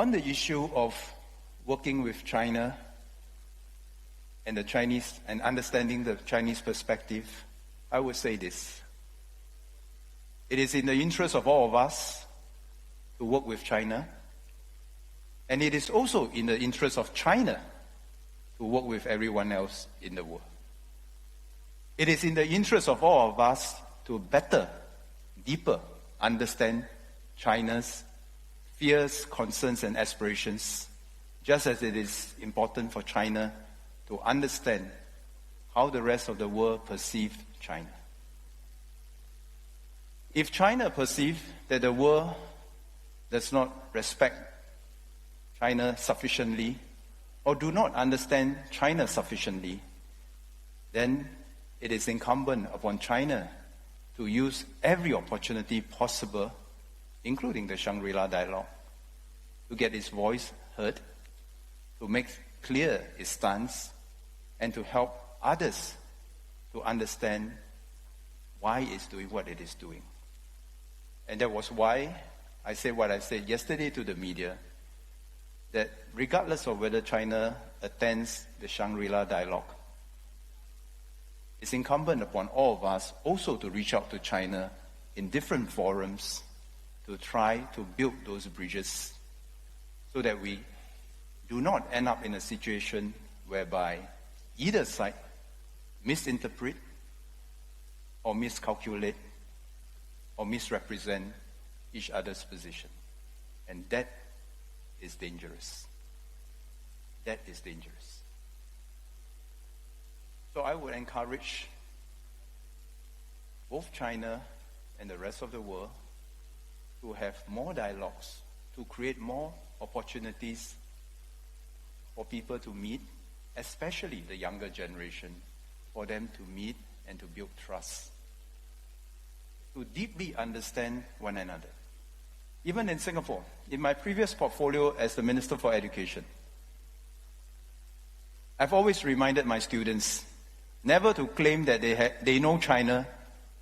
On the issue of working with China and the Chinese and understanding the Chinese perspective, I would say this. It is in the interest of all of us to work with China, and it is also in the interest of China to work with everyone else in the world. It is in the interest of all of us to better, deeper understand China's fears, concerns, and aspirations, just as it is important for China to understand how the rest of the world perceived China. If China perceives that the world does not respect China sufficiently or do not understand China sufficiently, then it is incumbent upon China to use every opportunity possible, including the Shangri-La Dialogue, to get its voice heard, to make clear its stance, and to help others to understand why it's doing what it is doing. And that was why I said what I said yesterday to the media, that regardless of whether China attends the Shangri-La Dialogue, it's incumbent upon all of us also to reach out to China in different forums to try to build those bridges so that we do not end up in a situation whereby either side misinterpret or miscalculate or misrepresent each other's position. And that is dangerous. That is dangerous. So I would encourage both China and the rest of the world to have more dialogues, to create more opportunities for people to meet, especially the younger generation, for them to meet and to build trust, to deeply understand one another. Even in Singapore, in my previous portfolio as the Minister for Education, I've always reminded my students never to claim that they know China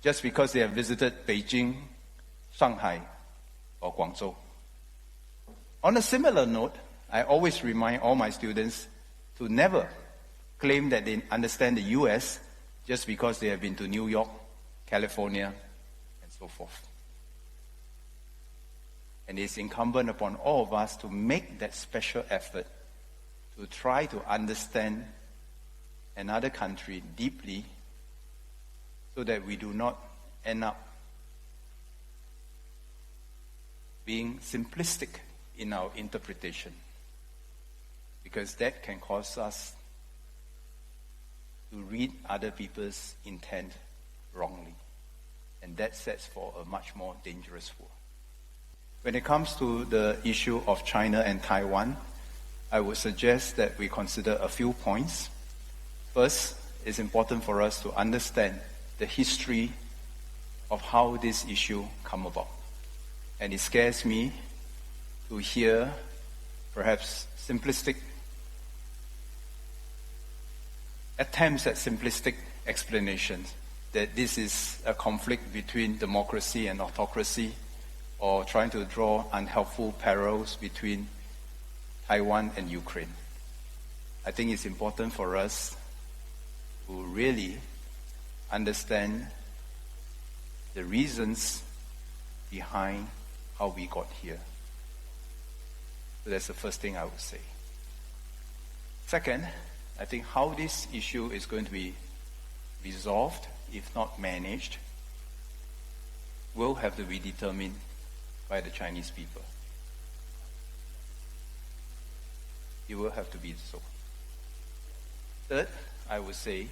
just because they have visited Beijing, Shanghai, or Guangzhou. On a similar note, I always remind all my students to never claim that they understand the US just because they have been to New York, California, and so forth. And it's incumbent upon all of us to make that special effort to try to understand another country deeply so that we do not end up being simplistic in our interpretation, because that can cause us to read other people's intent wrongly, and that sets for a much more dangerous war. When it comes to the issue of China and Taiwan, I would suggest that we consider a few points. First, it's important for us to understand the history of how this issue come about. And it scares me to hear perhaps simplistic attempts at simplistic explanations that this is a conflict between democracy and autocracy, or trying to draw unhelpful parallels between Taiwan and Ukraine. I think it's important for us to really understand the reasons behind how we got here. So that's the first thing I would say. Second, I think how this issue is going to be resolved, if not managed, will have to be determined by the Chinese people. It will have to be so. Third, I would say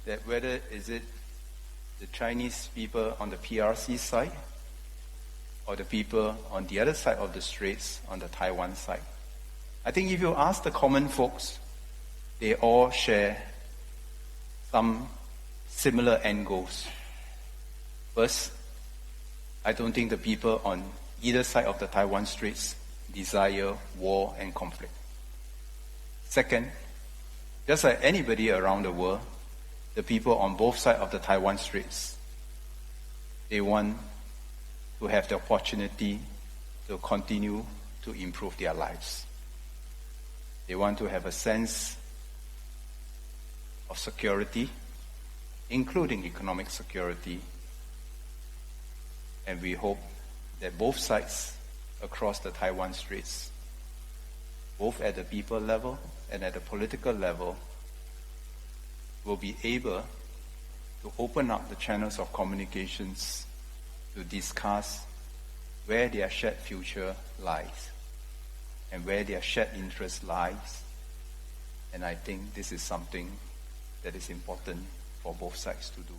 that whether is it the Chinese people on the PRC side or the people on the other side of the straits on the Taiwan side, I think if you ask the common folks, they all share some similar end goals. First, I don't think the people on either side of the Taiwan Straits desire war and conflict. Second, just like anybody around the world, the people on both sides of the Taiwan Straits, they want to have the opportunity to continue to improve their lives. They want to have a sense of security, including economic security. And we hope that both sides across the Taiwan Straits, both at the people level and at the political level, will be able to open up the channels of communications to discuss where their shared future lies and where their shared interest lies. And I think this is something that is important for both sides to do.